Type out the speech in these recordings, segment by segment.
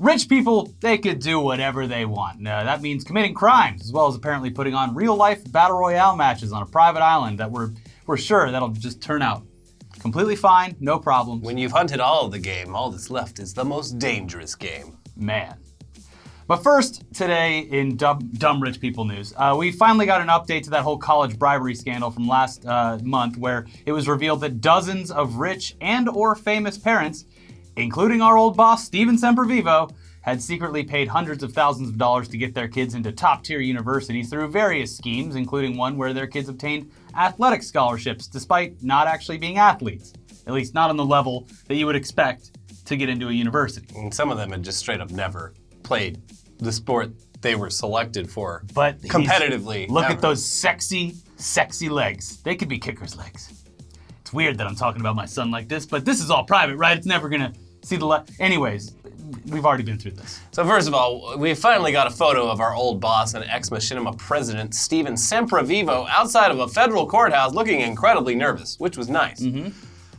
Rich people, they could do whatever they want. That means committing crimes, as well as apparently putting on real-life battle royale matches on a private island that we're sure that'll just turn out completely fine, no problems. When you've hunted all of the game, all that's left is the most dangerous game. Man. But first, today in dumb rich people news, we finally got an update to that whole college bribery scandal from last month, where it was revealed that dozens of rich and or famous parents, including our old boss, Steven Sempervivo, had secretly paid hundreds of thousands of dollars to get their kids into top-tier universities through various schemes, including one where their kids obtained athletic scholarships despite not actually being athletes, at least not on the level that you would expect to get into a university. And some of them had just straight up never played the sport they were selected for, but competitively. Look at those sexy, sexy legs. They could be kickers' legs. It's weird that I'm talking about my son like this, but this is all private, right? It's never gonna see the Anyways, we've already been through this. So first of all, we finally got a photo of our old boss and ex-machinima president, Steven Sempervivo, outside of a federal courthouse looking incredibly nervous, which was nice. Mm-hmm.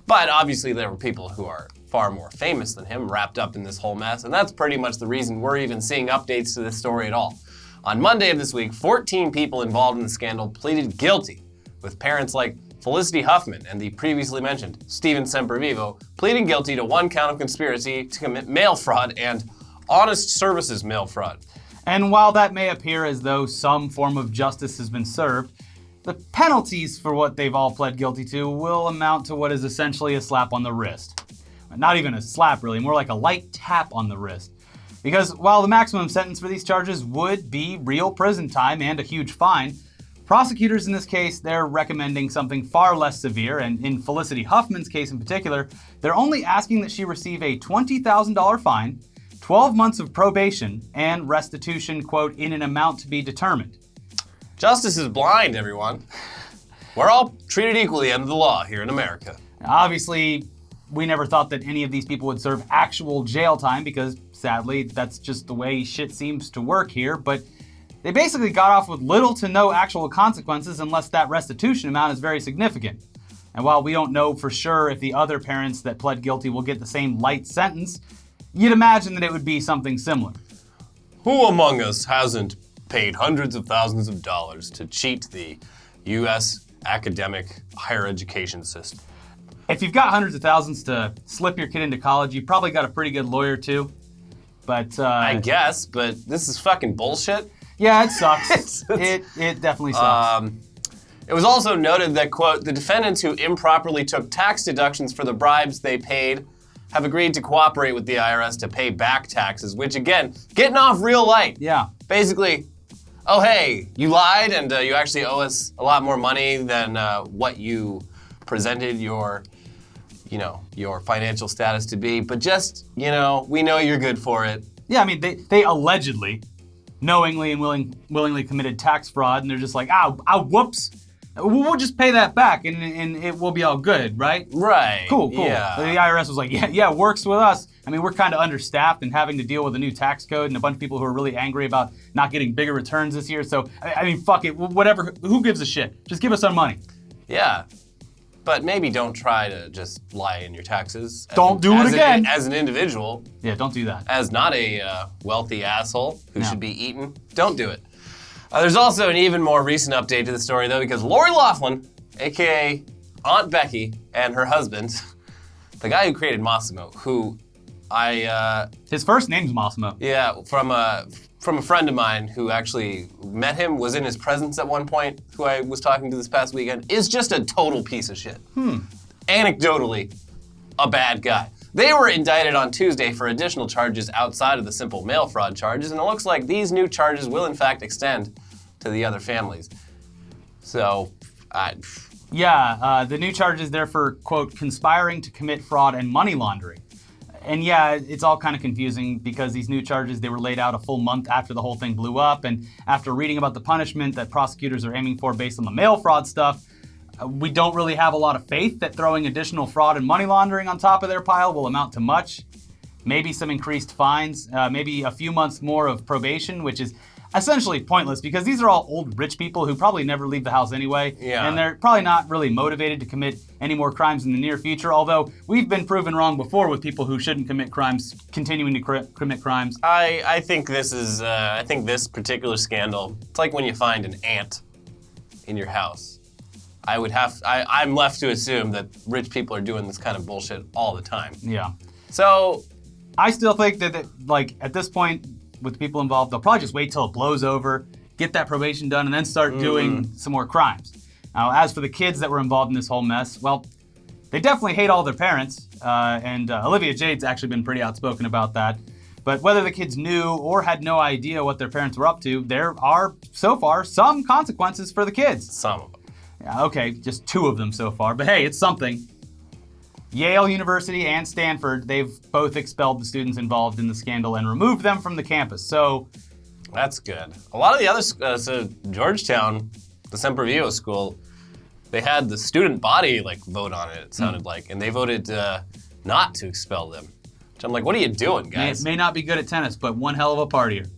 But obviously there were people who are far more famous than him wrapped up in this whole mess, and that's pretty much the reason we're even seeing updates to this story at all. On Monday of this week, 14 people involved in the scandal pleaded guilty, with parents like Felicity Huffman and the previously mentioned Steven Sempervivo pleading guilty to one count of conspiracy to commit mail fraud and honest services mail fraud. And while that may appear as though some form of justice has been served, the penalties for what they've all pled guilty to will amount to what is essentially a slap on the wrist. Not even a slap, really, more like a light tap on the wrist. Because while the maximum sentence for these charges would be real prison time and a huge fine, prosecutors in this case, they're recommending something far less severe, and in Felicity Huffman's case in particular, they're only asking that she receive a $20,000 fine, 12 months of probation, and restitution, quote, in an amount to be determined. Justice is blind, everyone. We're all treated equally under the law here in America. Now, obviously, we never thought that any of these people would serve actual jail time because, sadly, that's just the way shit seems to work here, but they basically got off with little to no actual consequences unless that restitution amount is very significant. And while we don't know for sure if the other parents that pled guilty will get the same light sentence, you'd imagine that it would be something similar. Who among us hasn't paid hundreds of thousands of dollars to cheat the U.S. academic higher education system? If you've got hundreds of thousands to slip your kid into college, you've probably got a pretty good lawyer too. But I guess, but this is fucking bullshit. Yeah, it sucks. It definitely sucks. It was also noted that, quote, the defendants who improperly took tax deductions for the bribes they paid have agreed to cooperate with the IRS to pay back taxes, which again, getting off real light. Yeah. Basically, oh hey, you lied and you actually owe us a lot more money than what you presented your financial status to be, but just, we know you're good for it. Yeah, I mean, they allegedly, knowingly and willingly committed tax fraud, and they're just like, whoops, we'll just pay that back, and it will be all good, right? Right. Cool. Yeah. The IRS was like, yeah, works with us. I mean, we're kind of understaffed and having to deal with a new tax code and a bunch of people who are really angry about not getting bigger returns this year, so, I mean, fuck it, whatever, who gives a shit? Just give us our money. Yeah. But maybe don't try to just lie in your taxes. Don't do it again. As an individual. Yeah, don't do that. As not a wealthy asshole who should be eaten. Don't do it. There's also an even more recent update to the story, though, because Lori Loughlin, a.k.a. Aunt Becky, and her husband, the guy who created Massimo, who his first name's Massimo. Yeah, from a friend of mine who actually met him, was in his presence at one point, who I was talking to this past weekend, is just a total piece of shit. Anecdotally, a bad guy. They were indicted on Tuesday for additional charges outside of the simple mail fraud charges, and it looks like these new charges will in fact extend to the other families. So, the new charges there for, quote, conspiring to commit fraud and money laundering. And yeah, it's all kind of confusing because these new charges, they were laid out a full month after the whole thing blew up. And after reading about the punishment that prosecutors are aiming for based on the mail fraud stuff, we don't really have a lot of faith that throwing additional fraud and money laundering on top of their pile will amount to much. Maybe some increased fines, maybe a few months more of probation, which is, essentially pointless because these are all old rich people who probably never leave the house anyway. Yeah. And they're probably not really motivated to commit any more crimes in the near future, although we've been proven wrong before with people who shouldn't commit crimes continuing to commit crimes. I think this is, I think this particular scandal, it's like when you find an ant in your house. I'm left to assume that rich people are doing this kind of bullshit all the time. Yeah. So, I still think that, like, at this point, with the people involved, they'll probably just wait till it blows over, get that probation done, and then start doing some more crimes. Now, as for the kids that were involved in this whole mess, well, they definitely hate all their parents, and Olivia Jade's actually been pretty outspoken about that. But whether the kids knew or had no idea what their parents were up to, there are, so far, some consequences for the kids. some of them. Yeah, okay, just 2 of them so far, but hey, it's something. Yale University and Stanford, they've both expelled the students involved in the scandal and removed them from the campus, so... That's good. A lot of the other, so Georgetown, the Semper Vivo school, they had the student body, like, vote on it sounded like, and they voted not to expel them. Which I'm like, what are you doing, guys? May not be good at tennis, but one hell of a partier.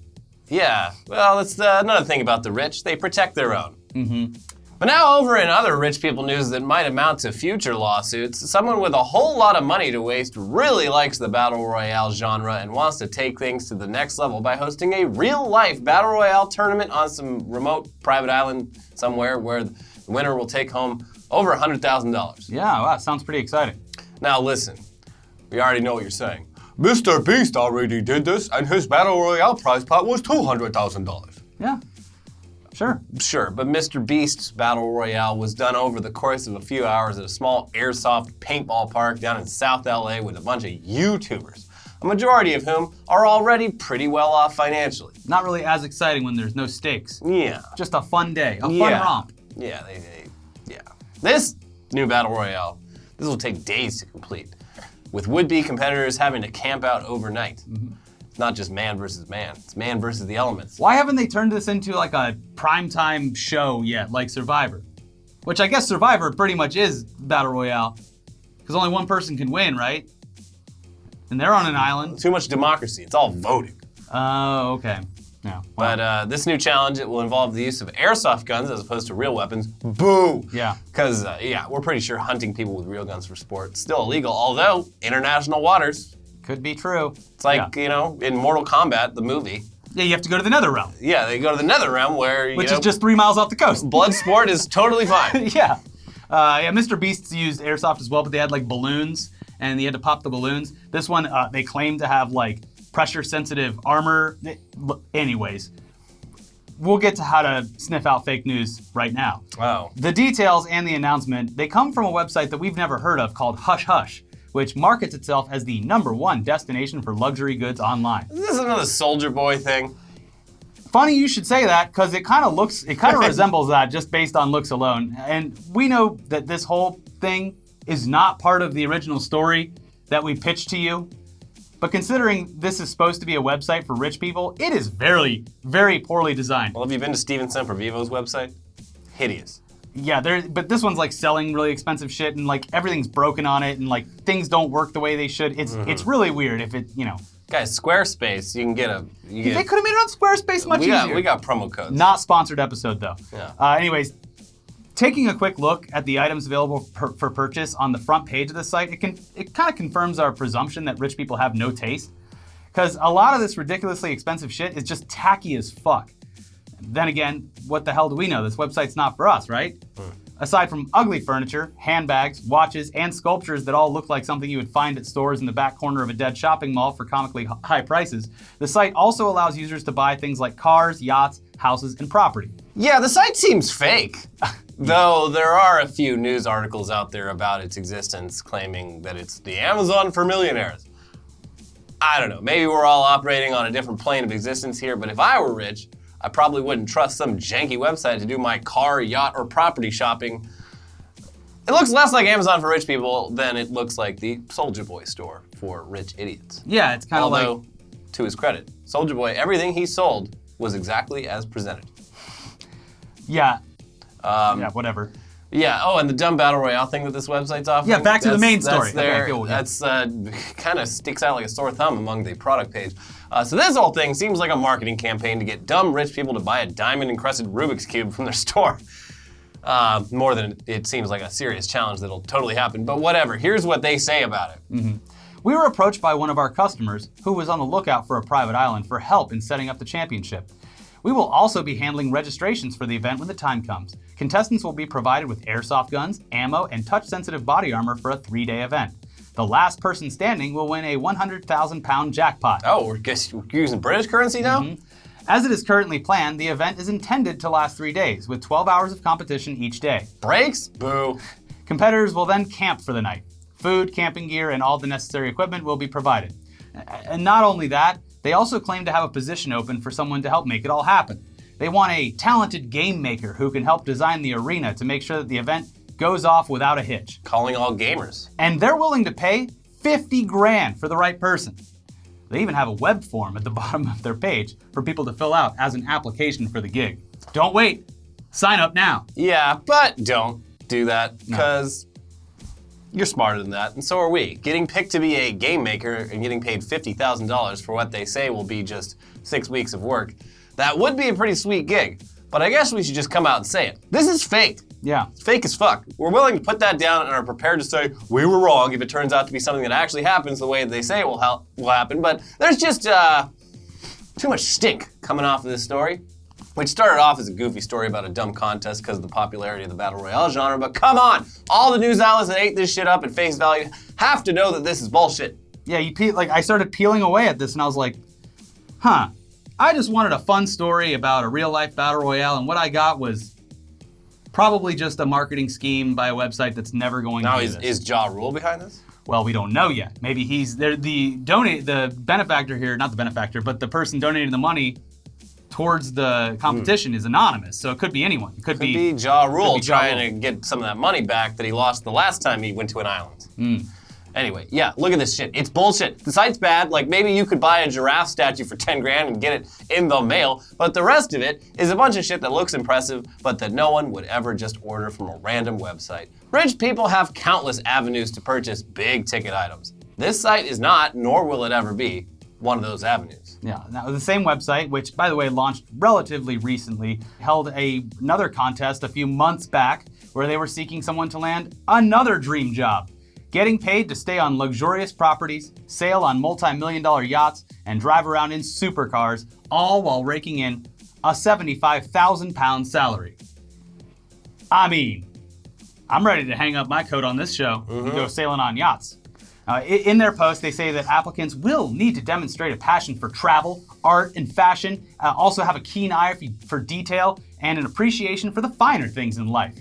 Yeah, well, that's another thing about the rich. They protect their own. But now over in other rich people news that might amount to future lawsuits, someone with a whole lot of money to waste really likes the Battle Royale genre and wants to take things to the next level by hosting a real-life Battle Royale tournament on some remote private island somewhere where the winner will take home over $100,000. Yeah, wow, sounds pretty exciting. Now listen, we already know what you're saying. Mr. Beast already did this and his Battle Royale prize pot was $200,000. Yeah, sure. Sure, but Mr. Beast's Battle Royale was done over the course of a few hours at a small airsoft paintball park down in South LA with a bunch of YouTubers, a majority of whom are already pretty well off financially. Not really as exciting when there's no stakes. Yeah. Just a fun day, a fun romp. Yeah, yeah. This new Battle Royale, this will take days to complete, with would-be competitors having to camp out overnight. It's not just man versus man, it's man versus the elements. Why haven't they turned this into like a primetime show yet, like Survivor? Which I guess Survivor pretty much is Battle Royale, because only one person can win, right? And they're on an island. Too much democracy, it's all voting. Oh, okay. Yeah. Wow. But this new challenge, it will involve the use of airsoft guns as opposed to real weapons. Boo! Yeah. Because, we're pretty sure hunting people with real guns for sport is still illegal, although international waters. Could be true. It's like, in Mortal Kombat, the movie. Yeah, you have to go to the Nether Realm. Yeah, they go to the Nether Realm where, Which is just 3 miles off the coast. blood sport is totally fine. Yeah. Mr. Beasts used airsoft as well, but they had like balloons, and you had to pop the balloons. This one, they claim to have like pressure-sensitive armor. Anyways, we'll get to how to sniff out fake news right now. Wow. The details and the announcement, they come from a website that we've never heard of called HushHush, which markets itself as the #1 destination for luxury goods online. Is this another Soldier Boy thing? Funny you should say that, because it kind of resembles that just based on looks alone. And we know that this whole thing is not part of the original story that we pitched to you. But considering this is supposed to be a website for rich people, it is very, very poorly designed. Well, have you been to Steven Sempervivo's website? Hideous. Yeah, but this one's like selling really expensive shit, and like everything's broken on it, and like things don't work the way they should. It's really weird if it, Guys, Squarespace, you can get a... They could have made it on Squarespace much easier. We got promo codes. Not sponsored episode though. Yeah. Anyways, taking a quick look at the items available for purchase on the front page of the site, it kind of confirms our presumption that rich people have no taste. Because a lot of this ridiculously expensive shit is just tacky as fuck. Then again, what the hell do we know? This website's not for us, right? Aside from ugly furniture, handbags, watches, and sculptures that all look like something you would find at stores in the back corner of a dead shopping mall for comically high prices, the site also allows users to buy things like cars, yachts, houses, and property. Yeah, the site seems fake. Though there are a few news articles out there about its existence claiming that it's the Amazon for millionaires. I don't know, maybe we're all operating on a different plane of existence here, but if I were rich, I probably wouldn't trust some janky website to do my car, yacht, or property shopping. It looks less like Amazon for rich people than it looks like the Soldier Boy store for rich idiots. Yeah, it's kind of like... Although, to his credit, Soldier Boy, everything he sold was exactly as presented. Yeah. Whatever. Yeah, and the dumb Battle Royale thing that this website's offering. Yeah, back to the main story. That's kind of sticks out like a sore thumb among the product page. So this whole thing seems like a marketing campaign to get dumb rich people to buy a diamond-encrusted Rubik's Cube from their store. More than it seems like a serious challenge that'll totally happen, but whatever. Here's what they say about it. We were approached by one of our customers who was on the lookout for a private island for help in setting up the championship. We will also be handling registrations for the event when the time comes. Contestants will be provided with airsoft guns, ammo, and touch-sensitive body armor for a 3-day event. The last person standing will win a 100,000-pound jackpot. Oh, we're using British currency now? As it is currently planned, the event is intended to last 3 days, with 12 hours of competition each day. Breaks? Boo. Competitors will then camp for the night. Food, camping gear, and all the necessary equipment will be provided. And not only that, they also claim to have a position open for someone to help make it all happen. They want a talented game maker who can help design the arena to make sure that the event goes off without a hitch. Calling all gamers. And they're willing to pay 50 grand for the right person. They even have a web form at the bottom of their page for people to fill out as an application for the gig. Don't wait. Sign up now. Yeah, but don't do that, because you're smarter than that, and so are we. Getting picked to be a game maker and getting paid $50,000 for what they say will be just 6 weeks of work, that would be a pretty sweet gig. But I guess we should just come out and say it. This is fake. Yeah. It's fake as fuck. We're willing to put that down and are prepared to say we were wrong if it turns out to be something that actually happens the way they say it will happen. But there's just too much stink coming off of this story, which started off as a goofy story about a dumb contest because of the popularity of the Battle Royale genre. But come on, all the news outlets that ate this shit up at face value have to know that this is bullshit. Yeah, I started peeling away at this and I was like, I just wanted a fun story about a real-life Battle Royale, and what I got was probably just a marketing scheme by a website that's never going to do this. Is Ja Rule behind this? Well, we don't know yet. Maybe he's the benefactor here, not the benefactor, but the person donating the money towards the competition is anonymous, so it could be anyone. It could be Ja Rule trying to get some of that money back that he lost the last time he went to an island. Anyway, yeah, look at this shit. It's bullshit. The site's bad. Like, maybe you could buy a giraffe statue for 10 grand and get it in the mail, but the rest of it is a bunch of shit that looks impressive, but that no one would ever just order from a random website. Rich people have countless avenues to purchase big ticket items. This site is not, nor will it ever be, one of those avenues. Yeah, now the same website, which by the way launched relatively recently, held another contest a few months back where they were seeking someone to land another dream job. Getting paid to stay on luxurious properties, sail on multi-million-dollar yachts, and drive around in supercars, all while raking in a 75,000-pound salary. I mean, I'm ready to hang up my coat on this show and go sailing on yachts. In their post, they say that applicants will need to demonstrate a passion for travel, art, and fashion, also have a keen eye for detail, and an appreciation for the finer things in life.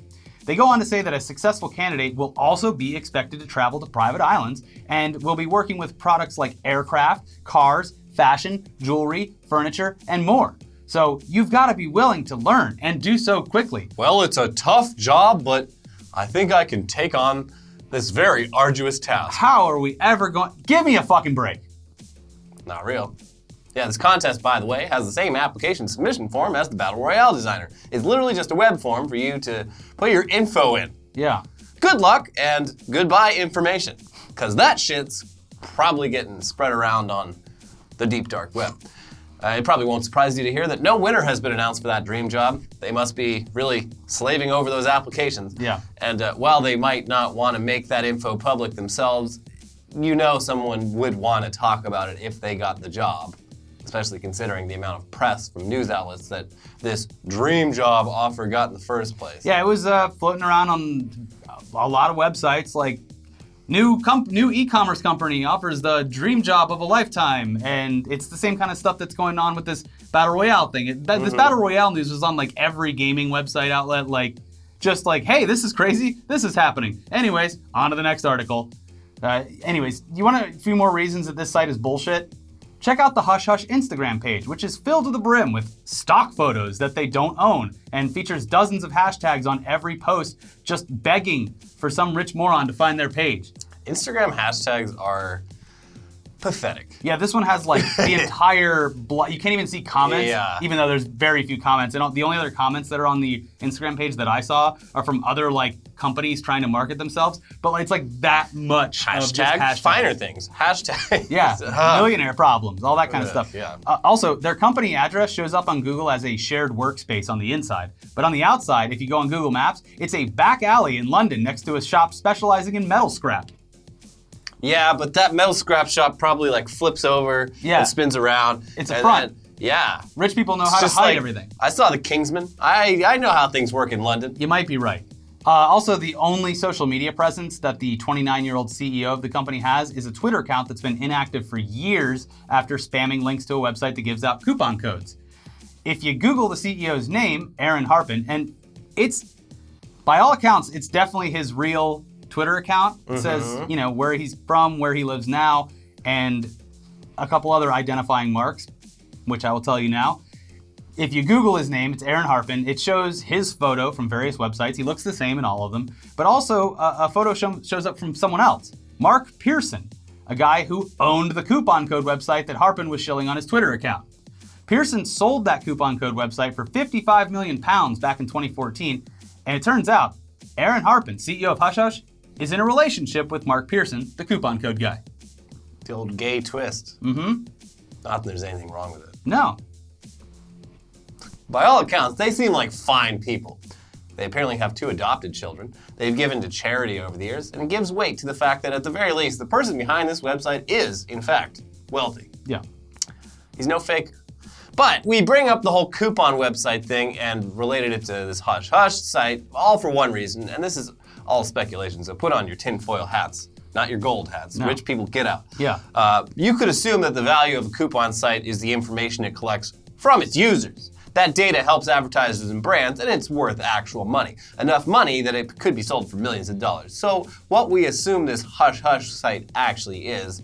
They go on to say that a successful candidate will also be expected to travel to private islands and will be working with products like aircraft, cars, fashion, jewelry, furniture, and more. So you've got to be willing to learn and do so quickly. Well, it's a tough job, but I think I can take on this very arduous task. How are we ever going? Give me a fucking break. Not real. Yeah, this contest, by the way, has the same application submission form as the Battle Royale designer. It's literally just a web form for you to put your info in. Yeah. Good luck and goodbye information, because that shit's probably getting spread around on the deep dark web. It probably won't surprise you to hear that no winner has been announced for that dream job. They must be really slaving over those applications. Yeah. And while they might not want to make that info public themselves, you know someone would want to talk about it if they got the job, especially considering the amount of press from news outlets that this dream job offer got in the first place. Yeah, it was floating around on a lot of websites, like new e-commerce company offers the dream job of a lifetime, and it's the same kind of stuff that's going on with this Battle Royale thing. This Battle Royale news was on like every gaming website outlet, like just like, hey, this is crazy, this is happening. Anyways, on to the next article. Anyways, you want a few more reasons that this site is bullshit? Check out the HushHush Instagram page, which is filled to the brim with stock photos that they don't own and features dozens of hashtags on every post just begging for some rich moron to find their page. Instagram hashtags are pathetic. Yeah, this one has like the entire you can't even see comments, even though there's very few comments. And the only other comments that are on the Instagram page that I saw are from other like companies trying to market themselves. But like, it's like that much of just hashtags. Finer things. Hashtag. Yeah, millionaire problems, all that kind of stuff. Yeah. Also, their company address shows up on Google as a shared workspace on the inside. But on the outside, if you go on Google Maps, it's a back alley in London next to a shop specializing in metal scrap. Yeah, but that metal scrap shop probably like flips over and spins around. It's a front. Yeah. Rich people know how to hide everything. I saw The Kingsman. I know how things work in London. You might be right. Also, the only social media presence that the 29-year-old CEO of the company has is a Twitter account that's been inactive for years after spamming links to a website that gives out coupon codes. If you Google the CEO's name, Aaron Harpin, and it's, by all accounts, it's definitely his real Twitter account. It says, you know, where he's from, where he lives now, and a couple other identifying marks, which I will tell you now. If you Google his name, it's Aaron Harpin. It shows his photo from various websites. He looks the same in all of them. But also, a photo shows up from someone else, Mark Pearson, a guy who owned the coupon code website that Harpin was shilling on his Twitter account. Pearson sold that coupon code website for £55 million back in 2014. And it turns out, Aaron Harpin, CEO of HushHush, is in a relationship with Mark Pearson, the coupon code guy. The old gay twist. Mm-hmm. Not that there's anything wrong with it. No. By all accounts, they seem like fine people. They apparently have 2 adopted children. They've given to charity over the years, and it gives weight to the fact that at the very least, the person behind this website is, in fact, wealthy. Yeah. He's no faker. But we bring up the whole coupon website thing and related it to this HushHush site, all for one reason, and this is all speculation, so put on your tinfoil hats, not your gold hats. No. Rich people, get out. Yeah. You could assume that the value of a coupon site is the information it collects from its users. That data helps advertisers and brands, and it's worth actual money. Enough money that it could be sold for millions of dollars. So what we assume this HushHush site actually is,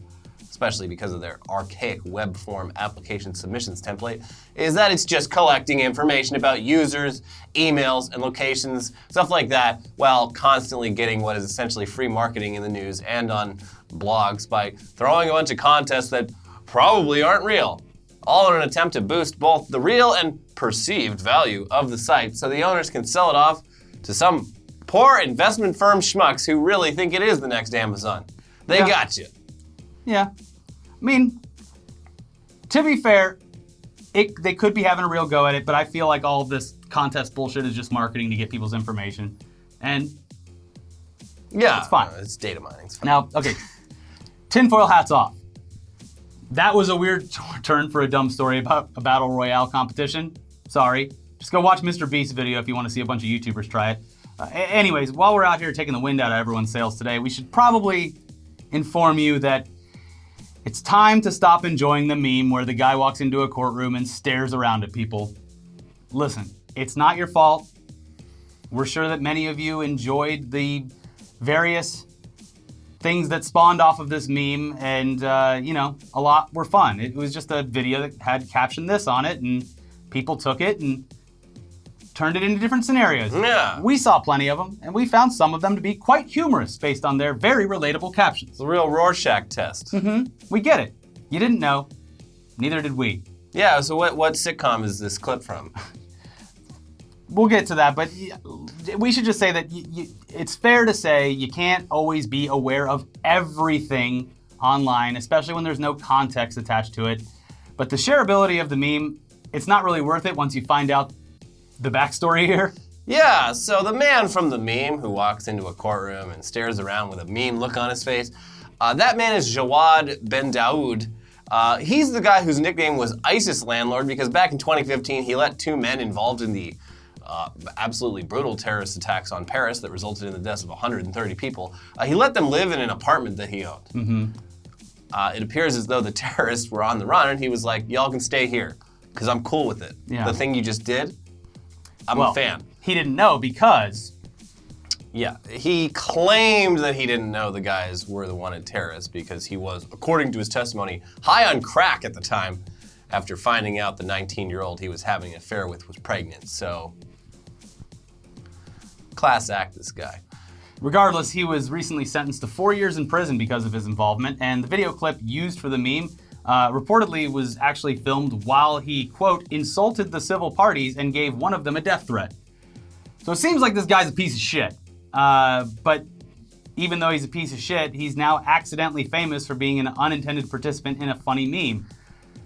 especially because of their archaic web form application submissions template, is that it's just collecting information about users, emails, and locations, stuff like that, while constantly getting what is essentially free marketing in the news and on blogs by throwing a bunch of contests that probably aren't real, all in an attempt to boost both the real and perceived value of the site so the owners can sell it off to some poor investment firm schmucks who really think it is the next Amazon. They got you. Yeah. I mean, to be fair, they could be having a real go at it, but I feel like all of this contest bullshit is just marketing to get people's information. And yeah, it's fine. It's data mining. It's fine. Now, okay, tinfoil hats off. That was a weird turn for a dumb story about a battle royale competition. Sorry. Just go watch Mr. Beast's video if you want to see a bunch of YouTubers try it. Anyways, while we're out here taking the wind out of everyone's sails today, we should probably inform you that it's time to stop enjoying the meme where the guy walks into a courtroom and stares around at people. Listen, it's not your fault. We're sure that many of you enjoyed the various things that spawned off of this meme, and a lot were fun. It was just a video that had caption this on it, and people took it and turned it into different scenarios. Yeah. We saw plenty of them, and we found some of them to be quite humorous based on their very relatable captions. The real Rorschach test. Mm-hmm. We get it. You didn't know. Neither did we. Yeah, so what sitcom is this clip from? We'll get to that, but we should just say that it's fair to say you can't always be aware of everything online, especially when there's no context attached to it. But the shareability of the meme, it's not really worth it once you find out the backstory here. Yeah, so the man from the meme who walks into a courtroom and stares around with a mean look on his face, that man is Jawad Ben Daoud. He's the guy whose nickname was ISIS Landlord because back in 2015 he let 2 men involved in the absolutely brutal terrorist attacks on Paris that resulted in the deaths of 130 people. He let them live in an apartment that he owned. Mm-hmm. It appears as though the terrorists were on the run and he was like, y'all can stay here because I'm cool with it. Yeah. The thing you just did, I'm a fan. He didn't know because... Yeah, he claimed that he didn't know the guys were the wanted terrorists because he was, according to his testimony, high on crack at the time after finding out the 19-year-old he was having an affair with was pregnant. So, class act, this guy. Regardless, he was recently sentenced to 4 years in prison because of his involvement, and the video clip used for the meme reportedly was actually filmed while he, quote, insulted the civil parties and gave one of them a death threat. So it seems like this guy's a piece of shit. But even though he's a piece of shit, he's now accidentally famous for being an unintended participant in a funny meme.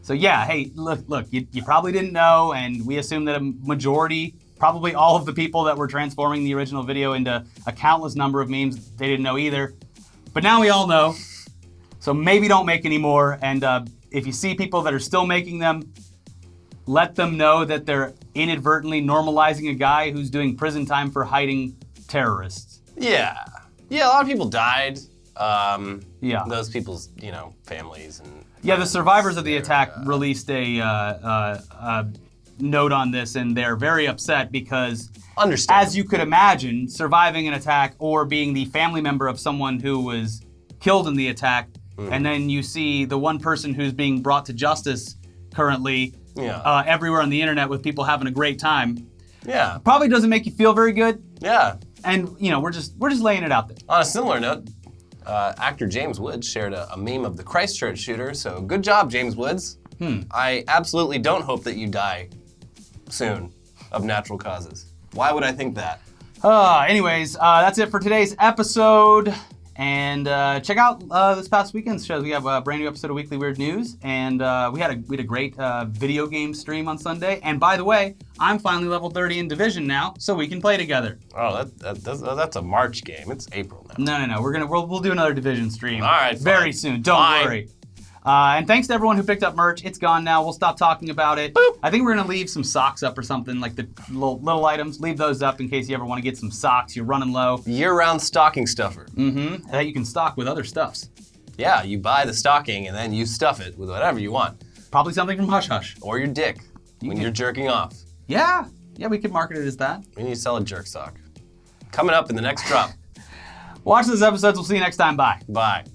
So yeah, hey, look, you probably didn't know, and we assume that a majority, probably all of the people that were transforming the original video into a countless number of memes, they didn't know either. But now we all know, so maybe don't make any more, and if you see people that are still making them, let them know that they're inadvertently normalizing a guy who's doing prison time for hiding terrorists. Yeah, a lot of people died. Yeah. Those people's, families and... Yeah, the survivors of the attack released a note on this, and they're very upset because, as you could imagine, surviving an attack or being the family member of someone who was killed in the attack, and then you see the one person who's being brought to justice currently everywhere on the internet with people having a great time. Yeah. Probably doesn't make you feel very good. Yeah. And, we're just laying it out there. On a similar note, actor James Woods shared a meme of the Christchurch shooter, so good job, James Woods. I absolutely don't hope that you die soon of natural causes. Why would I think that? Anyways, that's it for today's episode. And check out this past weekend's shows. We have a brand new episode of Weekly Weird News, and we had a great video game stream on Sunday. And by the way, I'm finally level 30 in Division now, so we can play together. Oh, that's a March game. It's April now. No. We'll do another Division stream. All right, very soon. Don't worry. And thanks to everyone who picked up merch. It's gone now. We'll stop talking about it. Boop. I think we're gonna leave some socks up or something, like the little items. Leave those up in case you ever want to get some socks. You're running low. Year-round stocking stuffer. Mm-hmm. That you can stock with other stuffs. Yeah, you buy the stocking and then you stuff it with whatever you want. Probably something from HushHush. Or your dick when you're jerking off. Yeah, we could market it as that. We need to sell a jerk sock. Coming up in the next drop. Watch those episodes. We'll see you next time. Bye. Bye.